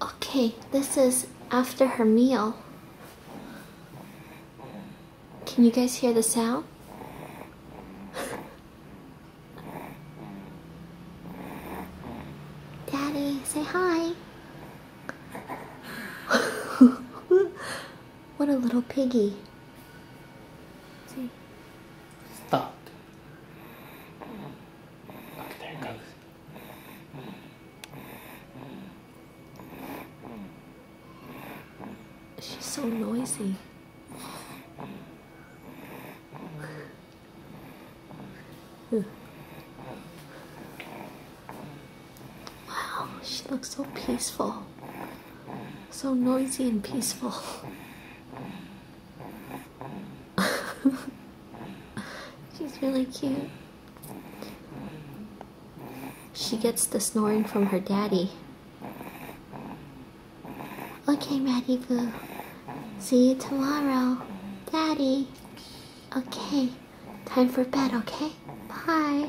Okay, this is after her meal. Can you guys hear the sound? Daddy, say hi. What a little piggy. See? Stop. Okay, there it goes. She's so noisy. Wow, she looks so peaceful. So noisy and peaceful. She's really cute. She gets the snoring from her daddy. Okay, Maddie Boo. See you tomorrow, Daddy. Okay, time for bed, okay? Bye.